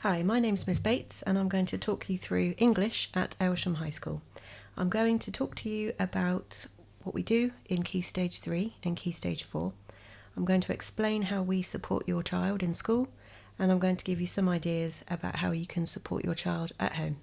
Hi, my name's Miss Bates and I'm going to talk you through English at Aylsham High School. I'm going to talk to you about what we do in Key Stage 3 and Key Stage 4. I'm going to explain how we support your child in school, and I'm going to give you some ideas about how you can support your child at home.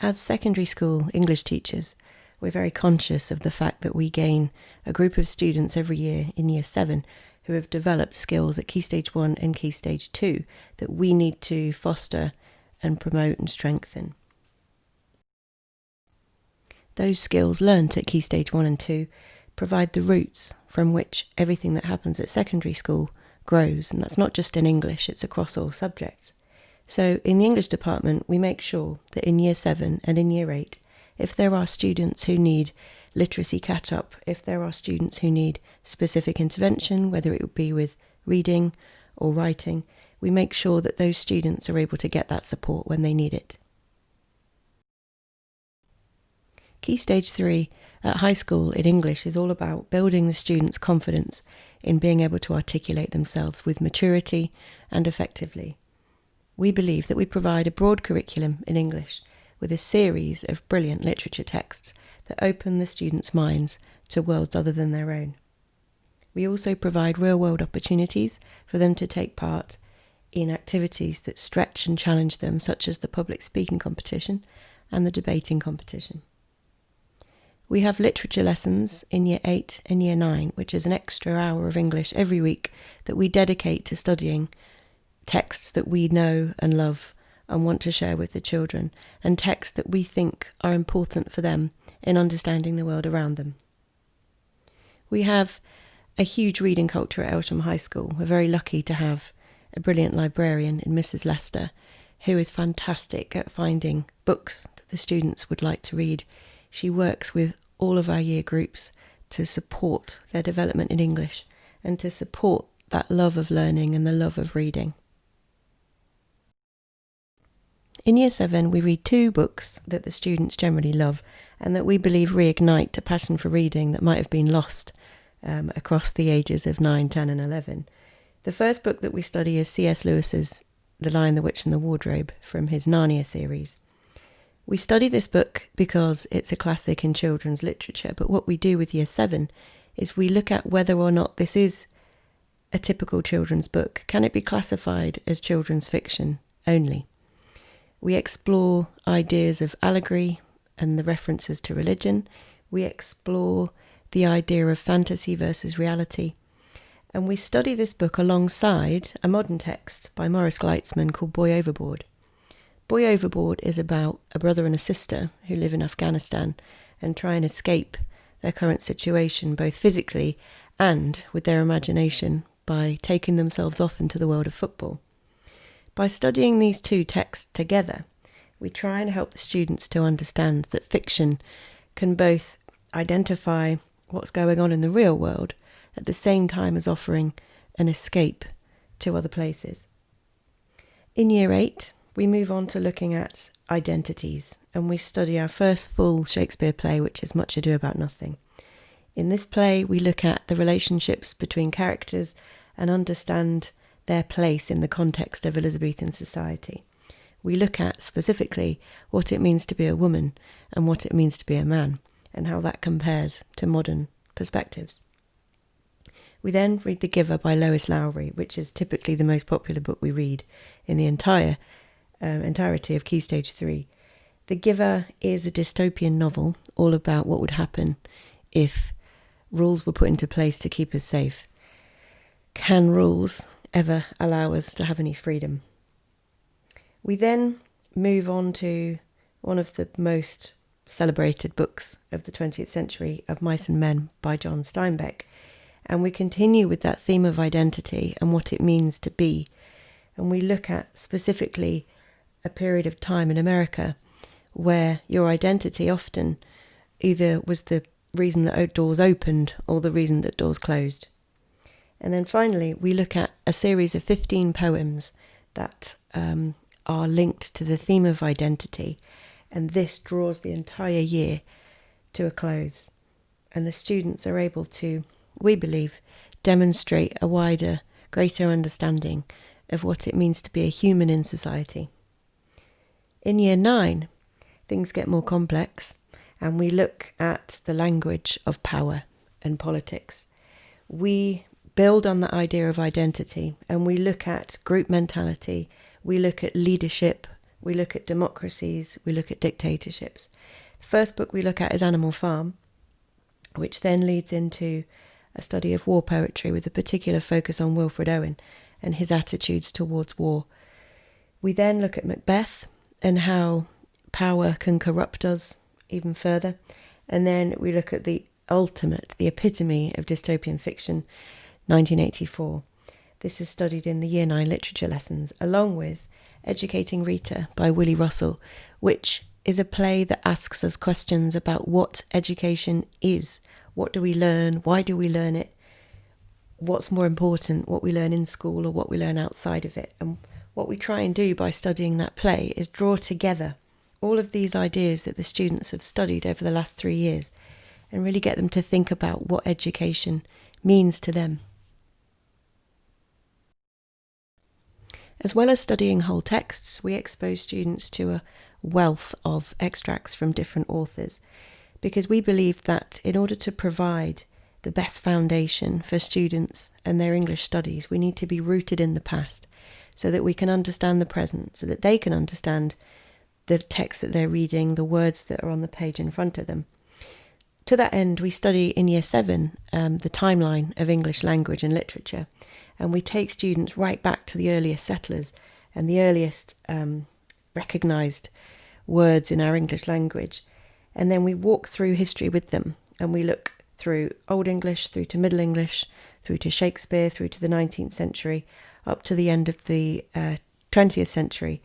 As secondary school English teachers, we're very conscious of the fact that we gain a group of students every year in Year 7 who have developed skills at Key Stage 1 and Key Stage 2 that we need to foster and promote and strengthen. Those skills learnt at Key Stage 1 and 2 provide the roots from which everything that happens at secondary school grows, and that's not just in English, it's across all subjects. So in the English department, we make sure that in Year 7 and in Year 8, if there are students who need literacy catch-up, if there are students who need specific intervention, whether it would be with reading or writing, we make sure that those students are able to get that support when they need it. Key Stage 3 at high school in English is all about building the students' confidence in being able to articulate themselves with maturity and effectively. We believe that we provide a broad curriculum in English with a series of brilliant literature texts that open the students' minds to worlds other than their own. We also provide real-world opportunities for them to take part in activities that stretch and challenge them, such as the public speaking competition and the debating competition. We have literature lessons in Year 8 and Year 9, which is an extra hour of English every week that we dedicate to studying texts that we know and love and want to share with the children, and texts that we think are important for them in understanding the world around them. We have a huge reading culture at Aylsham High School. We're very lucky to have a brilliant librarian in Mrs. Lester, who is fantastic at finding books that the students would like to read. She works with all of our year groups to support their development in English and to support that love of learning and the love of reading. In Year 7, we read 2 books that the students generally love and that we believe reignite a passion for reading that might have been lost across the ages of 9, 10 and 11. The first book that we study is C.S. Lewis's The Lion, the Witch and the Wardrobe from his Narnia series. We study this book because it's a classic in children's literature, but what we do with Year 7 is we look at whether or not this is a typical children's book. Can it be classified as children's fiction only? We explore ideas of allegory and the references to religion. We explore the idea of fantasy versus reality. And we study this book alongside a modern text by Maurice Gleitzman called Boy Overboard. Boy Overboard is about a brother and a sister who live in Afghanistan and try and escape their current situation, both physically and with their imagination, by taking themselves off into the world of football. By studying these 2 texts together, we try and help the students to understand that fiction can both identify what's going on in the real world at the same time as offering an escape to other places. In Year 8, we move on to looking at Identities, and we study our first full Shakespeare play, which is Much Ado About Nothing. In this play, we look at the relationships between characters and understand their place in the context of Elizabethan society. We look at specifically what it means to be a woman and what it means to be a man, and how that compares to modern perspectives. We then read The Giver by Lois Lowry, which is typically the most popular book we read in the entirety of Key Stage 3. The Giver is a dystopian novel all about what would happen if rules were put into place to keep us safe. Can rules ever allow us to have any freedom? We then move on to one of the most celebrated books of the 20th century, Of Mice and Men by John Steinbeck, and we continue with that theme of identity and what it means to be, and we look at specifically a period of time in America where your identity often either was the reason that doors opened or the reason that doors closed. And then finally, we look at a series of 15 poems that are linked to the theme of identity, and this draws the entire year to a close. And the students are able to, we believe, demonstrate a wider greater understanding of what it means to be a human in society. In Year 9, things get more complex, and we look at the language of power and politics. We build on the idea of identity, and we look at group mentality, we look at leadership, we look at democracies, we look at dictatorships. The first book we look at is Animal Farm, which then leads into a study of war poetry with a particular focus on Wilfred Owen and his attitudes towards war. We then look at Macbeth and how power can corrupt us even further. And then we look at the ultimate, the epitome of dystopian fiction, 1984. This is studied in the Year 9 literature lessons, along with Educating Rita by Willie Russell, which is a play that asks us questions about what education is. What do we learn? Why do we learn it? What's more important, what we learn in school or what we learn outside of it? And what we try and do by studying that play is draw together all of these ideas that the students have studied over the last 3 years and really get them to think about what education means to them. As well as studying whole texts, we expose students to a wealth of extracts from different authors, because we believe that in order to provide the best foundation for students and their English studies, we need to be rooted in the past so that we can understand the present, so that they can understand the text that they're reading, the words that are on the page in front of them. To that end, we study in Year 7 the timeline of English language and literature, and we take students right back to the earliest settlers and the earliest recognised words in our English language. And then we walk through history with them, and we look through Old English, through to Middle English, through to Shakespeare, through to the 19th century, up to the end of the 20th century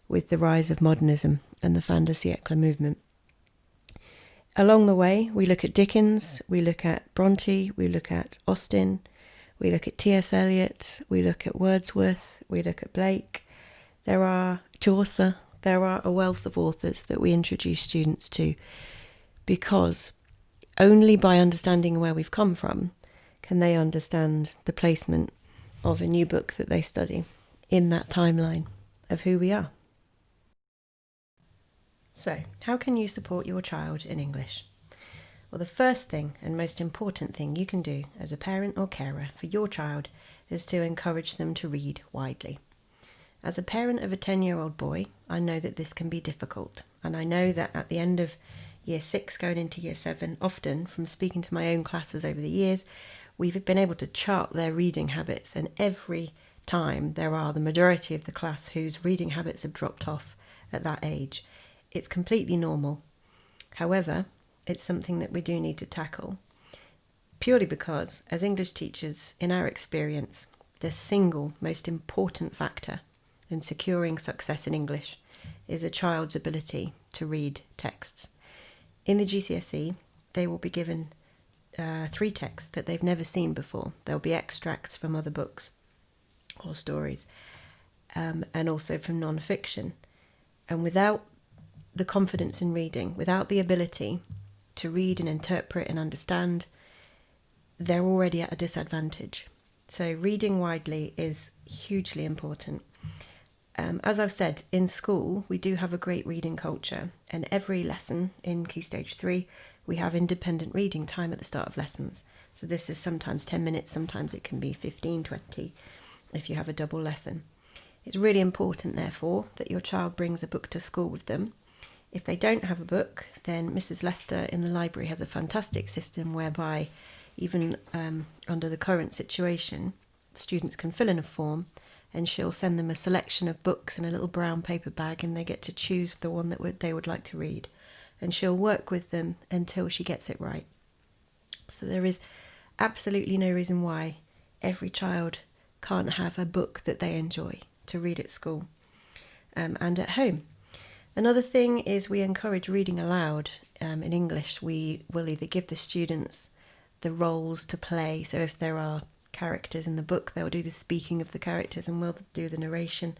with the rise of modernism and the fin de siècle movement. Along the way, we look at Dickens, we look at Bronte, we look at Austen, we look at T.S. Eliot, we look at Wordsworth, we look at Blake. There are Chaucer. There are a wealth of authors that we introduce students to, because only by understanding where we've come from can they understand the placement of a new book that they study in that timeline of who we are. So, how can you support your child in English? Well, the first thing and most important thing you can do as a parent or carer for your child is to encourage them to read widely. As a parent of a 10-year-old boy, I know that this can be difficult, and I know that at the end of Year 6 going into Year 7, often from speaking to my own classes over the years, we've been able to chart their reading habits, and every time there are the majority of the class whose reading habits have dropped off at that age. It's completely normal. However, it's something that we do need to tackle, purely because, as English teachers, in our experience, the single most important factor in securing success in English is a child's ability to read texts. In the GCSE, they will be given 3 texts that they've never seen before. There'll be extracts from other books or stories, and also from non-fiction. And without the confidence in reading, without the ability to read and interpret and understand, they're already at a disadvantage. So reading widely is hugely important. As I've said, in school, we do have a great reading culture, and every lesson in Key Stage 3, we have independent reading time at the start of lessons. So this is sometimes 10 minutes, sometimes it can be 15, 20, if you have a double lesson. It's really important, therefore, that your child brings a book to school with them. If they don't have a book, then Mrs. Lester in the library has a fantastic system whereby, even under the current situation, students can fill in a form, and she'll send them a selection of books in a little brown paper bag, and they get to choose the one that they would like to read. And she'll work with them until she gets it right. So there is absolutely no reason why every child can't have a book that they enjoy to read at school and at home. Another thing is we encourage reading aloud. In English, we will either give the students the roles to play. So if there are characters in the book, they'll do the speaking of the characters and we'll do the narration.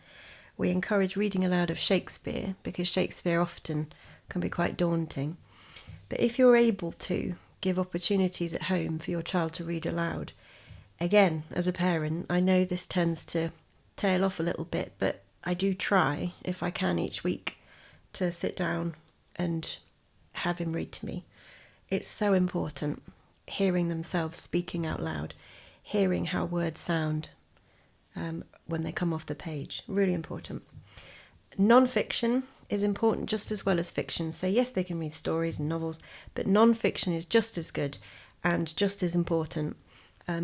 We encourage reading aloud of Shakespeare because Shakespeare often can be quite daunting. But if you're able to give opportunities at home for your child to read aloud, Again, as a parent, I know this tends to tail off a little bit, but I do try, if I can each week, to sit down and have him read to me. It's so important, hearing themselves speaking out loud, hearing how words sound when they come off the page. Really important. Non-fiction is important just as well as fiction. So yes, they can read stories and novels, but non-fiction is just as good and just as important.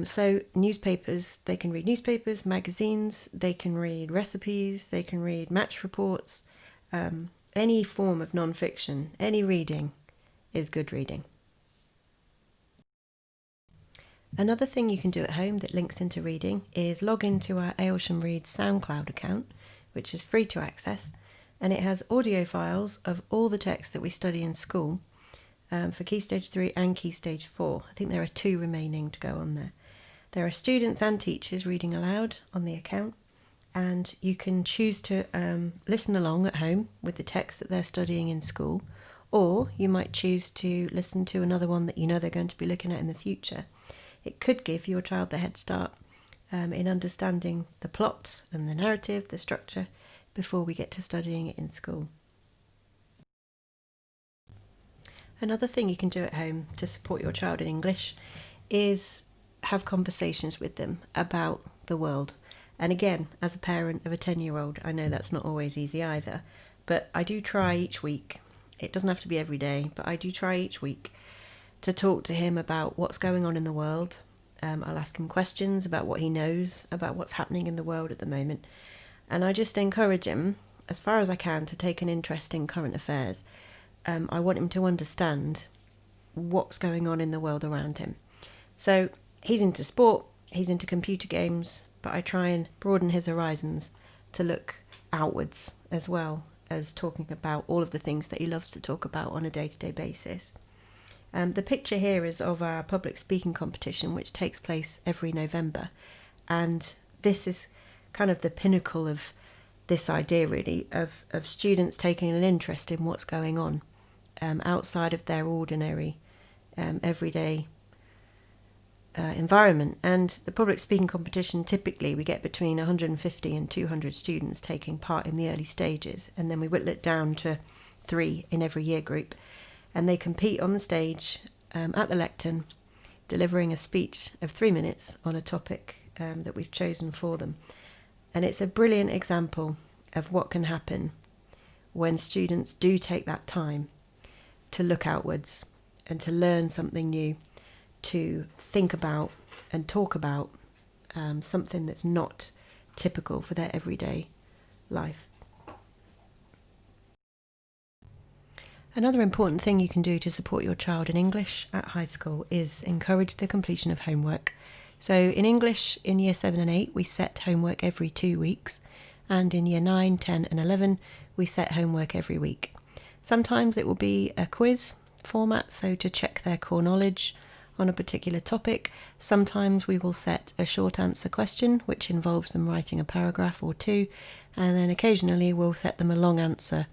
So newspapers, they can read newspapers, magazines, they can read recipes, they can read match reports. Any form of non-fiction, any reading is good reading. Another thing you can do at home that links into reading is log into our Aylsham Reads SoundCloud account, which is free to access, and it has audio files of all the texts that we study in school for Key Stage 3 and Key Stage 4. I think there are 2 remaining to go on there. There are students and teachers reading aloud on the account, and you can choose to listen along at home with the text that they're studying in school, or you might choose to listen to another one that you know they're going to be looking at in the future. It could give your child the head start in understanding the plot and the narrative, the structure, before we get to studying it in school. Another thing you can do at home to support your child in English is have conversations with them about the world. And again, as a parent of a 10-year-old, I know that's not always easy either, but I do try each week. It doesn't have to be every day, but I do try each week to talk to him about what's going on in the world. I'll ask him questions about what he knows about what's happening in the world at the moment. And I just encourage him, as far as I can, to take an interest in current affairs. I want him to understand what's going on in the world around him. So he's into sport, he's into computer games, but I try and broaden his horizons to look outwards as well as talking about all of the things that he loves to talk about on a day-to-day basis. The picture here is of our public speaking competition, which takes place every November. And this is kind of the pinnacle of this idea, really, of students taking an interest in what's going on outside of their ordinary, everyday environment. And the public speaking competition, typically we get between 150 and 200 students taking part in the early stages. And then we whittle it down to 3 in every year group. And they compete on the stage at the lectern, delivering a speech of 3 minutes on a topic that we've chosen for them. And it's a brilliant example of what can happen when students do take that time to look outwards and to learn something new, to think about and talk about something that's not typical for their everyday life. Another important thing you can do to support your child in English at high school is encourage the completion of homework. So in English, in Year 7 and 8, we set homework every 2 weeks, and in Year 9, 10 and 11, we set homework every week. Sometimes it will be a quiz format, so to check their core knowledge on a particular topic. Sometimes we will set a short answer question, which involves them writing a paragraph or 2, and then occasionally we'll set them a long answer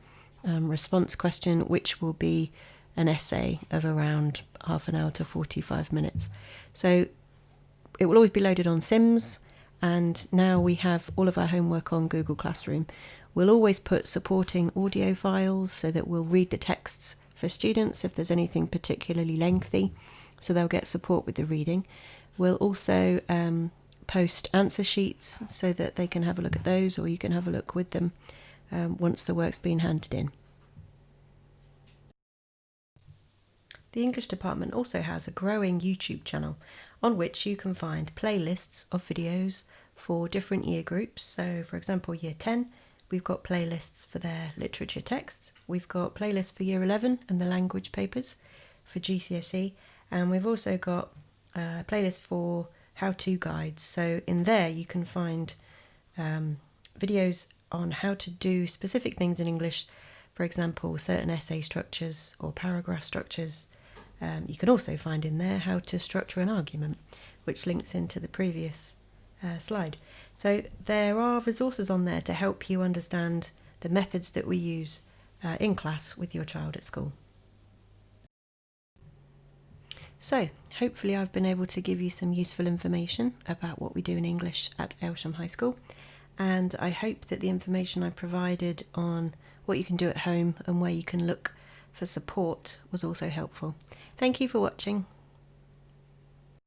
response question, which will be an essay of around half an hour to 45 minutes. So it will always be loaded on Sims, and now we have all of our homework on Google Classroom. We'll always put supporting audio files so that we'll read the texts for students if there's anything particularly lengthy, so they'll get support with the reading. We'll also post answer sheets so that they can have a look at those, or you can have a look with them once the work's been handed in. The English department also has a growing YouTube channel on which you can find playlists of videos for different year groups. So for example, Year 10, we've got playlists for their literature texts. We've got playlists for Year 11 and the language papers for GCSE. And we've also got a playlist for how-to guides. So in there you can find videos on how to do specific things in English, for example, certain essay structures or paragraph structures. You can also find in there how to structure an argument, which links into the previous slide. So there are resources on there to help you understand the methods that we use in class with your child at school. So, hopefully I've been able to give you some useful information about what we do in English at Aylsham High School, and I hope that the information I provided on what you can do at home and where you can look for support was also helpful. Thank you for watching.